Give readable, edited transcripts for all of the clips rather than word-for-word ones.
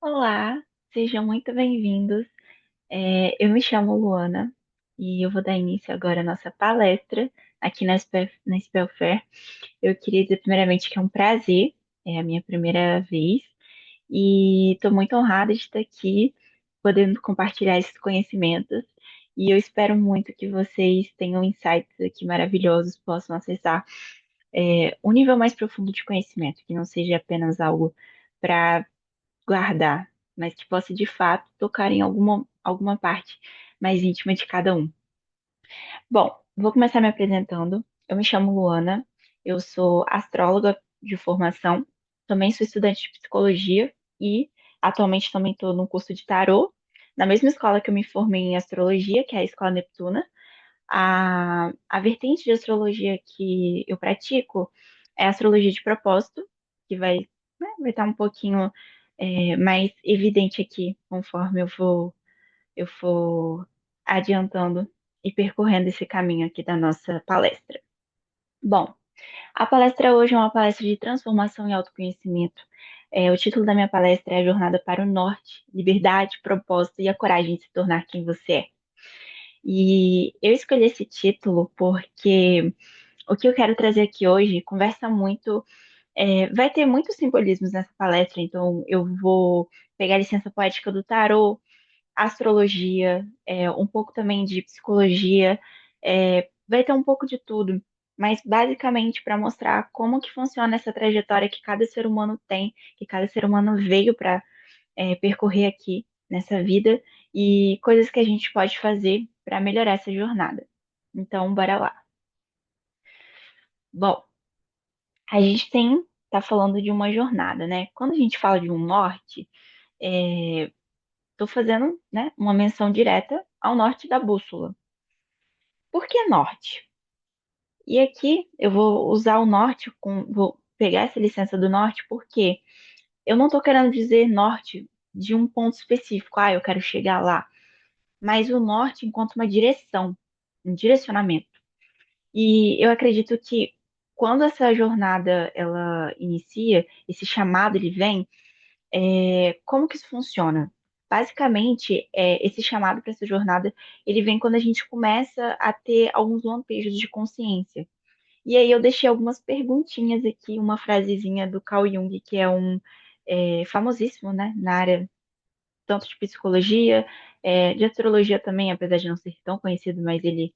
Olá, sejam muito bem-vindos. Eu me chamo Luana e eu vou dar início agora à nossa palestra aqui na Spellfair. Eu queria dizer primeiramente que é um prazer, é a minha primeira vez e estou muito honrada de estar aqui podendo compartilhar esses conhecimentos. E eu espero muito que vocês tenham insights aqui maravilhosos, possam acessar um nível mais profundo de conhecimento, que não seja apenas algo para guardar, mas que possa de fato tocar em alguma parte mais íntima de cada um. Bom, vou começar me apresentando. Eu me chamo Luana, eu sou astróloga de formação, também sou estudante de psicologia e atualmente também estou no curso de tarô, na mesma escola que eu me formei em astrologia, que é a Escola Neptuna. A vertente de astrologia que eu pratico é a astrologia de propósito, que vai estar um pouquinho mais evidente aqui conforme eu for adiantando e percorrendo esse caminho aqui da nossa palestra. Bom, a palestra hoje é uma palestra de transformação e autoconhecimento. O título da minha palestra é A Jornada para o Norte, Liberdade, Propósito e a Coragem de se tornar quem você é. E eu escolhi esse título porque o que eu quero trazer aqui hoje conversa muito, vai ter muitos simbolismos nessa palestra, então eu vou pegar a licença poética do tarô, astrologia, um pouco também de psicologia, vai ter um pouco de tudo, mas basicamente para mostrar como que funciona essa trajetória que cada ser humano tem, que cada ser humano veio para percorrer aqui nessa vida e coisas que a gente pode fazer para melhorar essa jornada. Então, bora lá. Bom, a gente tá falando de uma jornada, né? Quando a gente fala de um norte, estou fazendo, né, uma menção direta ao norte da bússola. Por que norte? E aqui eu vou usar o norte, vou pegar essa licença do norte, porque eu não estou querendo dizer norte de um ponto específico, eu quero chegar lá, mas o norte enquanto uma direção, um direcionamento. E eu acredito que quando essa jornada ela inicia, esse chamado ele vem, como que isso funciona? Basicamente, esse chamado para essa jornada, ele vem quando a gente começa a ter alguns lampejos de consciência. E aí eu deixei algumas perguntinhas aqui, uma frasezinha do Carl Jung, que é um famosíssimo, né, na área tanto de psicologia, de astrologia também, apesar de não ser tão conhecido, mas ele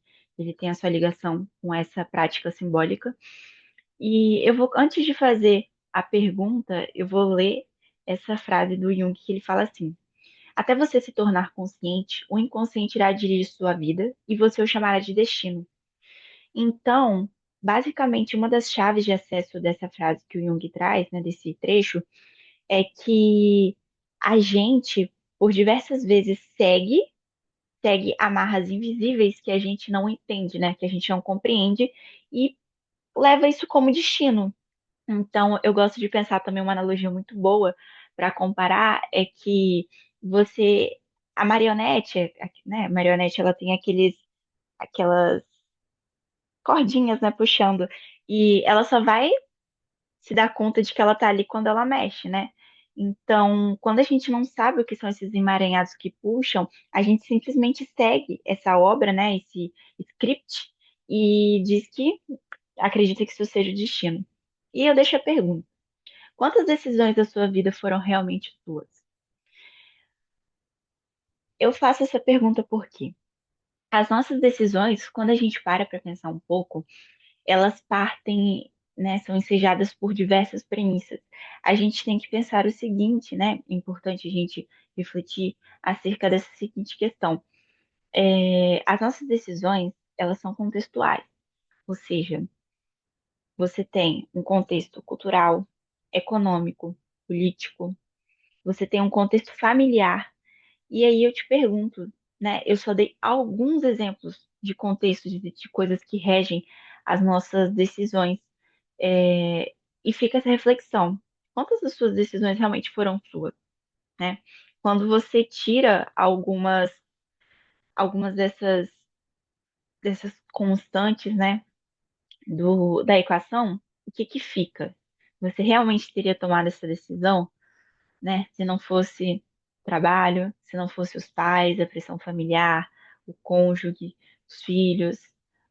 tem a sua ligação com essa prática simbólica. E eu vou, antes de fazer a pergunta, eu vou ler essa frase do Jung que ele fala assim: até você se tornar consciente, o inconsciente irá dirigir sua vida e você o chamará de destino. Então, basicamente, uma das chaves de acesso dessa frase que o Jung traz, né, desse trecho, é que a gente, por diversas vezes, segue amarras invisíveis que a gente não entende, né, que a gente não compreende e leva isso como destino. Então, eu gosto de pensar também uma analogia muito boa para comparar é que você, a marionete, né, a marionete ela tem aquelas cordinhas, né, puxando, e ela só vai se dar conta de que ela tá ali quando ela mexe, né? Então, quando a gente não sabe o que são esses emaranhados que puxam, a gente simplesmente segue essa obra, né, esse script, e diz que acredita que isso seja o destino. E eu deixo a pergunta: quantas decisões da sua vida foram realmente suas? Eu faço essa pergunta porque as nossas decisões, quando a gente para pensar um pouco, elas partem, né, são ensejadas por diversas premissas. A gente tem que pensar o seguinte, né? É importante a gente refletir acerca dessa seguinte questão. As nossas decisões, elas são contextuais, ou seja, você tem um contexto cultural, econômico, político, você tem um contexto familiar. E aí eu te pergunto, né? Eu só dei alguns exemplos de contextos de coisas que regem as nossas decisões. E fica essa reflexão: quantas das suas decisões realmente foram suas, né? Quando você tira algumas dessas constantes, né, da equação, o que que fica? Você realmente teria tomado essa decisão? né? Se não fosse trabalho, se não fosse os pais, a pressão familiar, o cônjuge, os filhos,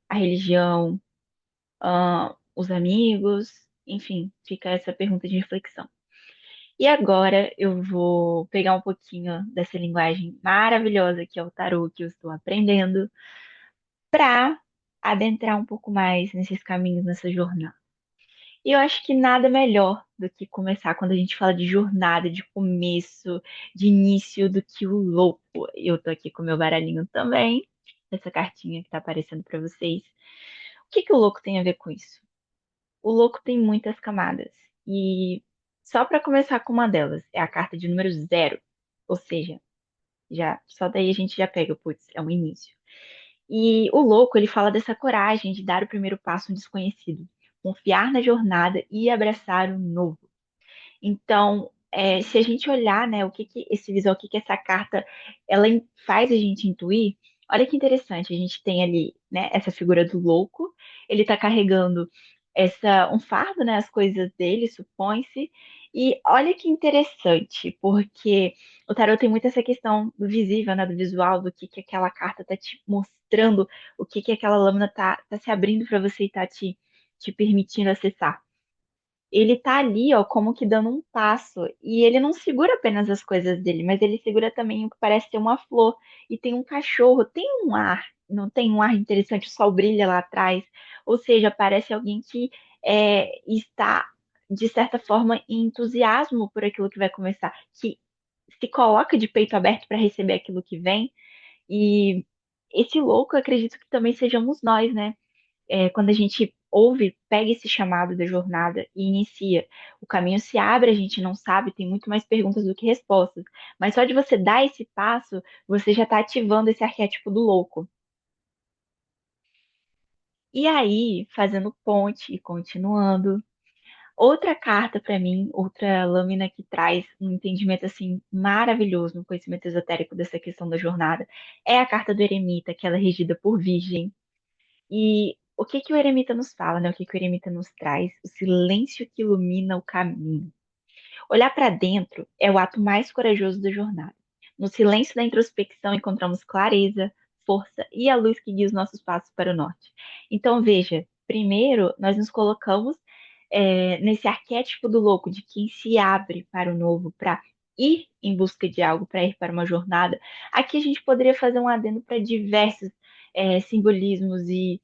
a religião, os amigos, enfim, fica essa pergunta de reflexão. E agora eu vou pegar um pouquinho dessa linguagem maravilhosa que é o tarô que eu estou aprendendo para adentrar um pouco mais nesses caminhos, nessa jornada. E eu acho que nada melhor do que começar quando a gente fala de jornada, de começo, de início, do que o louco. Eu tô aqui com meu baralhinho também, essa cartinha que tá aparecendo para vocês. O que que o louco tem a ver com isso? O louco tem muitas camadas. E só para começar com uma delas, é a carta de número zero. Ou seja, já só daí a gente já pega, putz, é um início. E o louco, ele fala dessa coragem de dar o primeiro passo no desconhecido, confiar na jornada e abraçar o novo. Então, se a gente olhar, né, o que que esse visual, o que que essa carta, faz a gente intuir, olha que interessante, a gente tem ali, né, essa figura do louco, ele tá carregando um fardo, né, as coisas dele, supõe-se, e olha que interessante, porque o tarot tem muito essa questão do visível, né, do visual, do que aquela carta tá te mostrando, o que que aquela lâmina tá se abrindo para você e tá te permitindo acessar. Ele tá ali, ó, como que dando um passo. E ele não segura apenas as coisas dele, mas ele segura também o que parece ser uma flor. E tem um cachorro, tem um ar, não tem um ar interessante, o sol brilha lá atrás. Ou seja, parece alguém que está, de certa forma, em entusiasmo por aquilo que vai começar, que se coloca de peito aberto para receber aquilo que vem. E esse louco, eu acredito que também sejamos nós, né? Quando a gente ouve, pega esse chamado da jornada e inicia. O caminho se abre, a gente não sabe, tem muito mais perguntas do que respostas. Mas só de você dar esse passo, você já está ativando esse arquétipo do louco. E aí, fazendo ponte e continuando, outra carta para mim, outra lâmina que traz um entendimento assim maravilhoso no conhecimento esotérico dessa questão da jornada, é a carta do Eremita, que ela é regida por Virgem. E o que que o eremita nos fala, né? O que que o eremita nos traz? O silêncio que ilumina o caminho. Olhar para dentro é o ato mais corajoso da jornada. No silêncio da introspecção encontramos clareza, força e a luz que guia os nossos passos para o norte. Então, veja, primeiro nós nos colocamos nesse arquétipo do louco, de quem se abre para o novo, para ir em busca de algo, para ir para uma jornada. Aqui a gente poderia fazer um adendo para diversos simbolismos e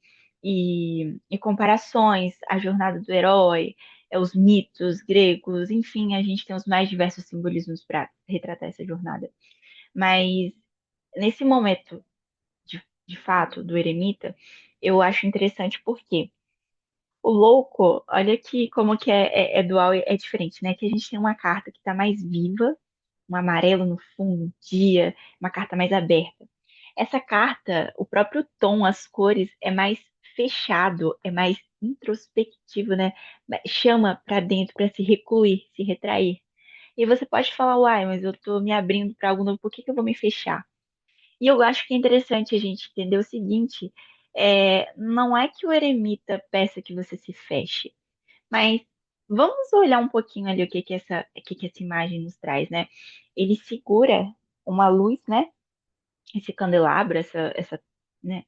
comparações, a jornada do herói, os mitos gregos, enfim, a gente tem os mais diversos simbolismos para retratar essa jornada. Mas nesse momento, de fato, do eremita, eu acho interessante porque o louco, olha que como que é dual, é diferente, né? Que a gente tem uma carta que está mais viva, um amarelo no fundo, um dia, uma carta mais aberta. Essa carta, o próprio tom, as cores, é mais fechado, é mais introspectivo, né? Chama para dentro para se recluir, se retrair. E você pode falar, uai, mas eu tô me abrindo para algo novo, por que que eu vou me fechar? E eu acho que é interessante a gente entender o seguinte: não é que o eremita peça que você se feche, mas vamos olhar um pouquinho ali o que que essa imagem nos traz, né? Ele segura uma luz, né? Esse candelabro, né?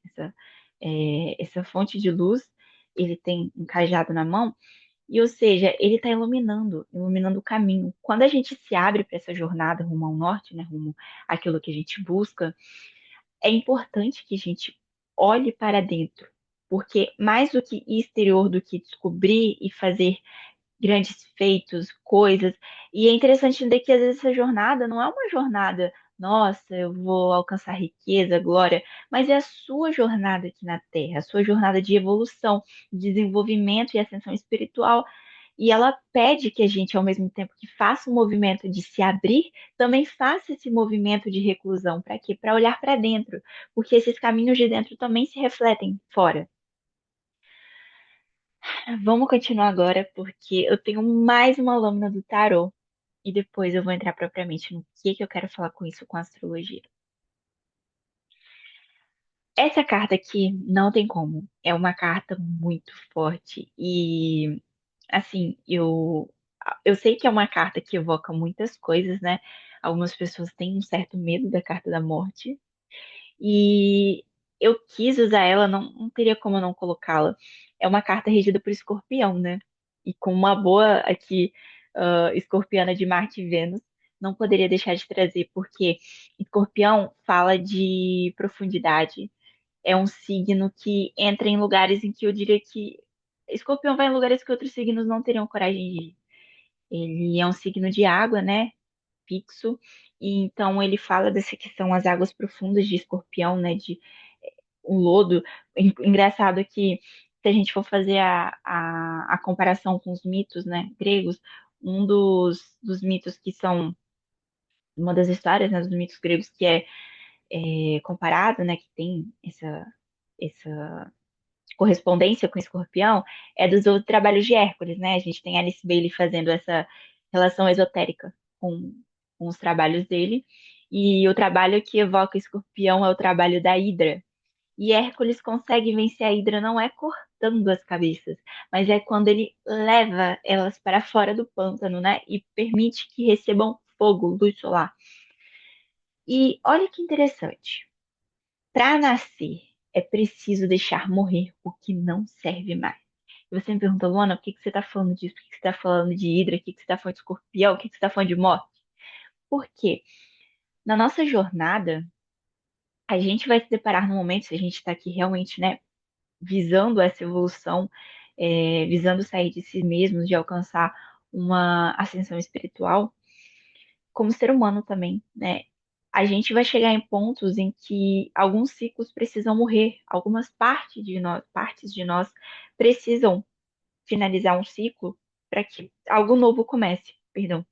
Essa fonte de luz, ele tem um cajado na mão, e ou seja, ele está iluminando o caminho. Quando a gente se abre para essa jornada rumo ao norte, né? Rumo àquilo que a gente busca, é importante que a gente olhe para dentro, porque mais do que exterior, do que descobrir e fazer grandes feitos, coisas. E é interessante entender que às vezes essa jornada não é uma jornada, nossa, eu vou alcançar riqueza, glória, mas é a sua jornada aqui na Terra, a sua jornada de evolução, desenvolvimento e ascensão espiritual. E ela pede que a gente, ao mesmo tempo que faça o movimento de se abrir, também faça esse movimento de reclusão. Para quê? Para olhar para dentro, porque esses caminhos de dentro também se refletem fora. Vamos continuar agora, porque eu tenho mais uma lâmina do tarô e depois eu vou entrar propriamente no que eu quero falar com isso com a astrologia. Essa carta aqui não tem como. É uma carta muito forte e assim, Eu sei que é uma carta que evoca muitas coisas, né? Algumas pessoas têm um certo medo da carta da morte. E eu quis usar ela, não teria como eu não colocá-la. É uma carta regida por Escorpião, né? E com uma boa aqui, escorpiana de Marte e Vênus, não poderia deixar de trazer, porque Escorpião fala de profundidade. É um signo que entra em lugares em que eu diria que Escorpião vai em lugares que outros signos não teriam coragem de ir. Ele é um signo de água, né? Fixo. E então ele fala dessa que são as águas profundas de Escorpião, né? De o lodo. Engraçado que se a gente for fazer a comparação com os mitos, né, gregos, um dos mitos que são uma das histórias, né, dos mitos gregos que é comparado, né, que tem essa correspondência com Escorpião, é dos outros trabalhos de Hércules, né? A gente tem Alice Bailey fazendo essa relação esotérica com os trabalhos dele. E o trabalho que evoca Escorpião é o trabalho da Hidra. E Hércules consegue vencer a Hidra não é cortando as cabeças, mas é quando ele leva elas para fora do pântano, né? E permite que recebam fogo, luz solar. E olha que interessante. Para nascer, é preciso deixar morrer o que não serve mais. E você me pergunta, Luana, por que que você está falando disso? Por que que você está falando de Hidra? Por que que você está falando de escorpião? Por que que você está falando de morte? Porque na nossa jornada, a gente vai se deparar no momento, se a gente está aqui realmente, né, visando essa evolução, visando sair de si mesmos, de alcançar uma ascensão espiritual, como ser humano também, né? A gente vai chegar em pontos em que alguns ciclos precisam morrer, algumas partes de nós precisam finalizar um ciclo para que algo novo comece, perdão.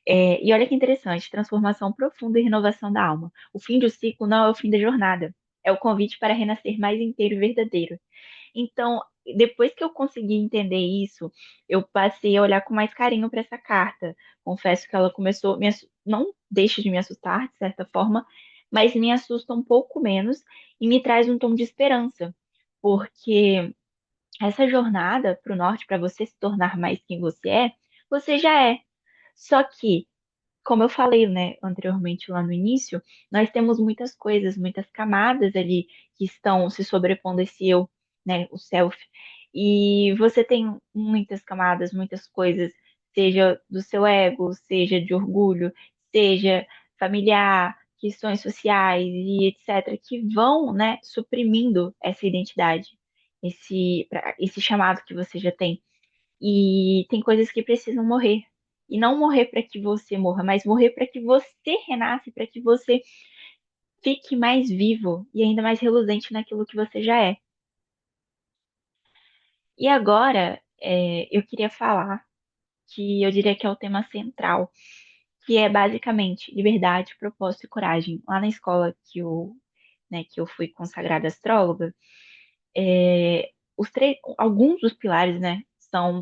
E olha que interessante, transformação profunda e renovação da alma. O fim do ciclo não é o fim da jornada, é o convite para renascer mais inteiro e verdadeiro. Então, depois que eu consegui entender isso, eu passei a olhar com mais carinho para essa carta. Confesso que ela começou, não deixa de me assustar, de certa forma, mas me assusta um pouco menos e me traz um tom de esperança, porque essa jornada para o norte, para você se tornar mais quem você já é. Só que como eu falei, né, anteriormente lá no início, nós temos muitas coisas, muitas camadas ali que estão se sobrepondo a esse eu, né, o self. E você tem muitas camadas, muitas coisas, seja do seu ego, seja de orgulho, seja familiar, questões sociais e etc, que vão, né, suprimindo essa identidade, esse chamado que você já tem. E tem coisas que precisam morrer. E não morrer para que você morra, mas morrer para que você renasça, para que você fique mais vivo e ainda mais reluzente naquilo que você já é. E agora, eu queria falar que eu diria que é o tema central, que é basicamente liberdade, propósito e coragem. Lá na escola que eu fui consagrada astróloga, alguns dos pilares, né,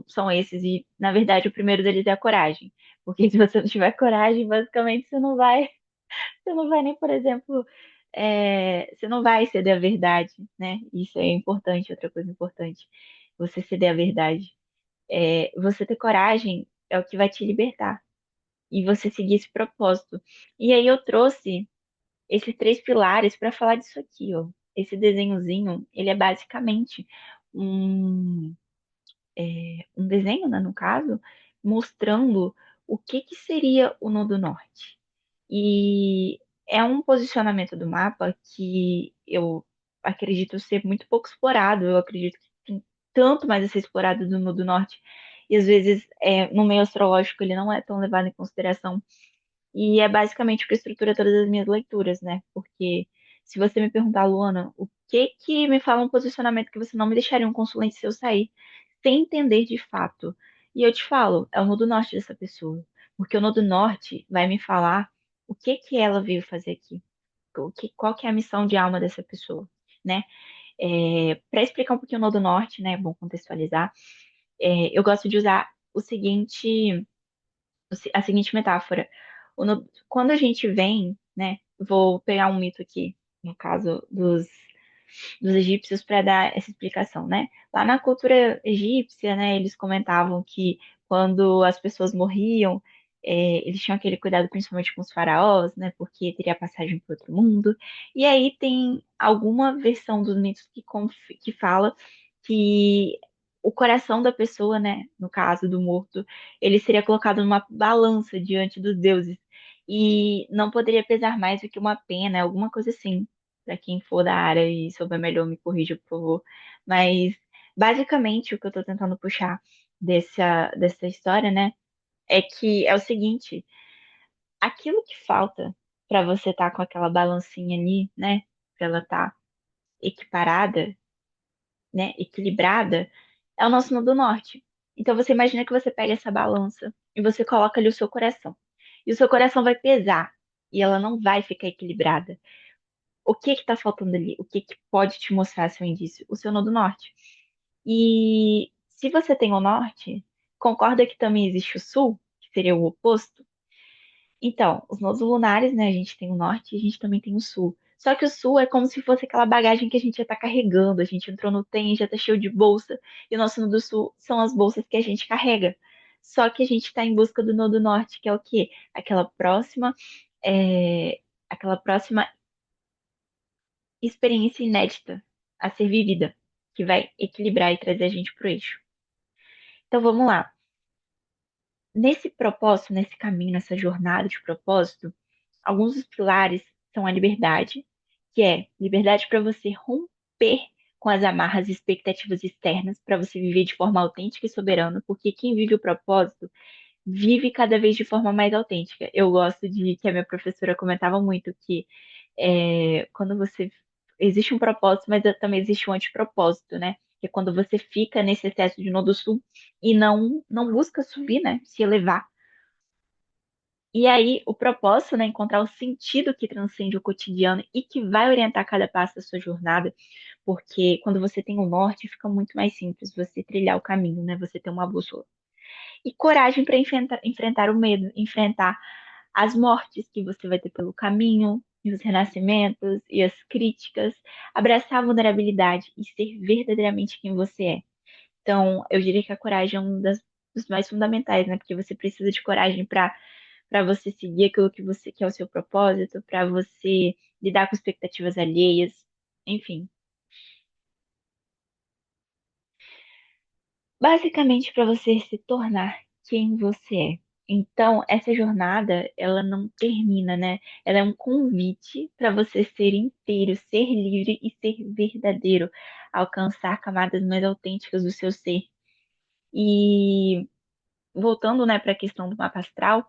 são esses, e na verdade o primeiro deles é a coragem. Porque se você não tiver coragem, basicamente você não vai nem, por exemplo, você não vai ceder a verdade, né? Isso é importante, outra coisa importante, você ceder a verdade. Você ter coragem é o que vai te libertar e você seguir esse propósito. E aí eu trouxe esses três pilares para falar disso aqui, ó. Esse desenhozinho, ele é basicamente um um desenho, né, no caso, mostrando o que que seria o Nodo Norte. E é um posicionamento do mapa que eu acredito ser muito pouco explorado. Eu acredito que tem tanto mais a ser explorado do Nodo Norte. E às vezes, no meio astrológico, ele não é tão levado em consideração. E é basicamente o que estrutura todas as minhas leituras, né? Porque se você me perguntar, Luana, o que que me fala um posicionamento que você não me deixaria um consulente se eu sair, sem entender de fato? E eu te falo, é o nodo norte dessa pessoa. Porque o nodo norte vai me falar o que que ela veio fazer aqui. Qual que é a missão de alma dessa pessoa, né? Para explicar um pouquinho o nodo norte, né? É bom contextualizar. Eu gosto de usar a seguinte metáfora. Quando a gente vem, né? Vou pegar um mito aqui, no caso dos egípcios, para dar essa explicação, né? Lá na cultura egípcia, né? Eles comentavam que quando as pessoas morriam, eles tinham aquele cuidado principalmente com os faraós, né? Porque teria passagem para outro mundo. E aí tem alguma versão dos mitos que fala que o coração da pessoa, né? No caso do morto, ele seria colocado numa balança diante dos deuses e não poderia pesar mais do que uma pena, alguma coisa assim. Para quem for da área e souber melhor, me corrija, por favor. Mas basicamente o que eu tô tentando puxar dessa história, né, é que é o seguinte, aquilo que falta para você estar com aquela balancinha ali, né, pra ela estar equiparada, né, equilibrada, é o nosso Nodo Norte. Então você imagina que você pega essa balança e você coloca ali o seu coração. E o seu coração vai pesar e ela não vai ficar equilibrada. O que que tá faltando ali? O que que pode te mostrar seu indício? O seu Nodo Norte. E se você tem o norte, concorda que também existe o sul, que seria o oposto? Então, os nodos lunares, né? A gente tem o norte e a gente também tem o sul. Só que o sul é como se fosse aquela bagagem que a gente já tá carregando. A gente entrou no trem, já tá cheio de bolsa. E o nosso nodo sul são as bolsas que a gente carrega. Só que a gente está em busca do nodo norte, que é o quê? É, aquela próxima experiência inédita a ser vivida, que vai equilibrar e trazer a gente pro eixo. Então vamos lá. Nesse propósito, nesse caminho, nessa jornada de propósito, alguns dos pilares são a liberdade, que é liberdade para você romper com as amarras e expectativas externas, para você viver de forma autêntica e soberana, porque quem vive o propósito vive cada vez de forma mais autêntica. Eu gosto de que a minha professora comentava muito que quando você existe um propósito, mas também existe um antipropósito, né? Que é quando você fica nesse excesso de nodo sul e não busca subir, né? Se elevar. E aí, o propósito, né, é encontrar o sentido que transcende o cotidiano e que vai orientar cada passo da sua jornada, porque quando você tem o norte, fica muito mais simples você trilhar o caminho, né? Você ter uma bússola. E coragem para enfrentar o medo, enfrentar as mortes que você vai ter pelo caminho, e os renascimentos e as críticas, abraçar a vulnerabilidade e ser verdadeiramente quem você é. Então, eu diria que a coragem é dos mais fundamentais, né? Porque você precisa de coragem para você seguir aquilo que você que é o seu propósito, para você lidar com expectativas alheias, enfim, basicamente para você se tornar quem você é. Então, essa jornada, ela não termina, né? Ela é um convite para você ser inteiro, ser livre e ser verdadeiro, alcançar camadas mais autênticas do seu ser. E voltando, né, para a questão do mapa astral,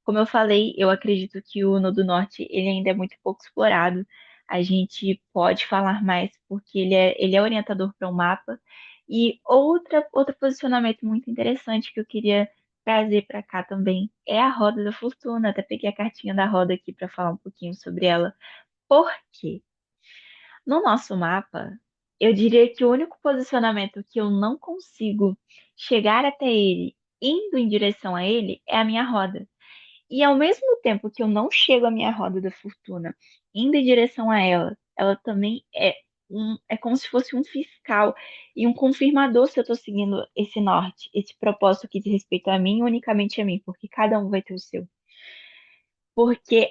como eu falei, eu acredito que o Nodo Norte ele ainda é muito pouco explorado. A gente pode falar mais porque ele é orientador para o mapa. E outro posicionamento muito interessante que eu queria trazer para cá também é a Roda da Fortuna. Até peguei a cartinha da roda aqui para falar um pouquinho sobre ela. Por quê? No nosso mapa, eu diria que o único posicionamento que eu não consigo chegar até ele, indo em direção a ele, é a minha roda. E ao mesmo tempo que eu não chego à minha roda da fortuna, indo em direção a ela, ela também é como se fosse um fiscal e um confirmador se eu estou seguindo esse norte, esse propósito que diz respeito a mim, unicamente a mim, porque cada um vai ter o seu. Porque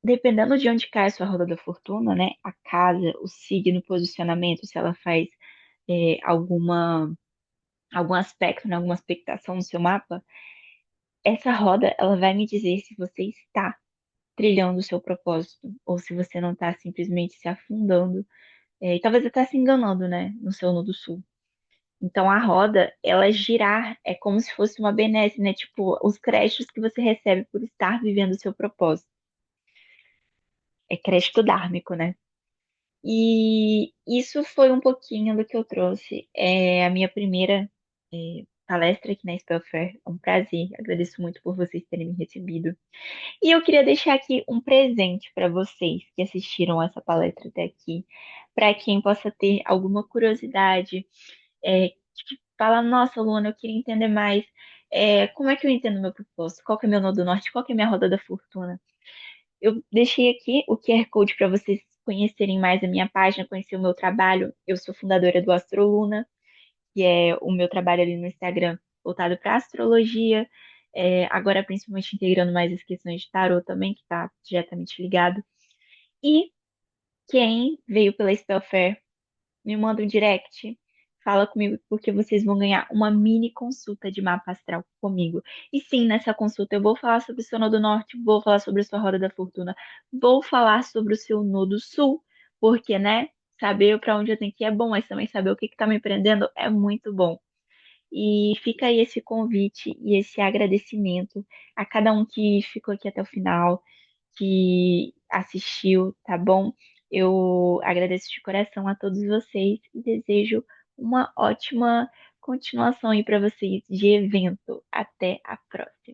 dependendo de onde cai a sua roda da fortuna, né, a casa, o signo, o posicionamento, se ela faz algum aspecto, né, alguma expectação no seu mapa, essa roda ela vai me dizer se você está trilhando o seu propósito, ou se você não está simplesmente se afundando, e talvez até se enganando, né, no seu nodo sul. Então a roda, ela girar é como se fosse uma benesse, né? Tipo, os créditos que você recebe por estar vivendo o seu propósito. É crédito dármico, né? E isso foi um pouquinho do que eu trouxe. É a minha primeira palestra aqui na Spell Fair. É um prazer. Agradeço muito por vocês terem me recebido. E eu queria deixar aqui um presente para vocês que assistiram essa palestra até aqui, para quem possa ter alguma curiosidade, que fala, nossa, Luana, eu queria entender mais, como é que eu entendo meu propósito, qual que é meu nó do norte, qual que é minha roda da fortuna. Eu deixei aqui o QR Code para vocês conhecerem mais a minha página, conhecer o meu trabalho. Eu sou fundadora do Astroluna, que é o meu trabalho ali no Instagram. voltado para astrologia, agora principalmente integrando mais as questões de tarô também, que está diretamente ligado. E quem veio pela Spell Fair, me manda um direct, fala comigo, porque vocês vão ganhar uma mini consulta de mapa astral comigo. E sim, nessa consulta eu vou falar sobre o seu nodo norte, vou falar sobre a sua roda da fortuna, vou falar sobre o seu nodo sul, porque, né, saber para onde eu tenho que ir é bom, mas também saber o que está me prendendo é muito bom. E fica aí esse convite e esse agradecimento a cada um que ficou aqui até o final, que assistiu, tá bom? Eu agradeço de coração a todos vocês e desejo uma ótima continuação aí para vocês de evento. Até a próxima.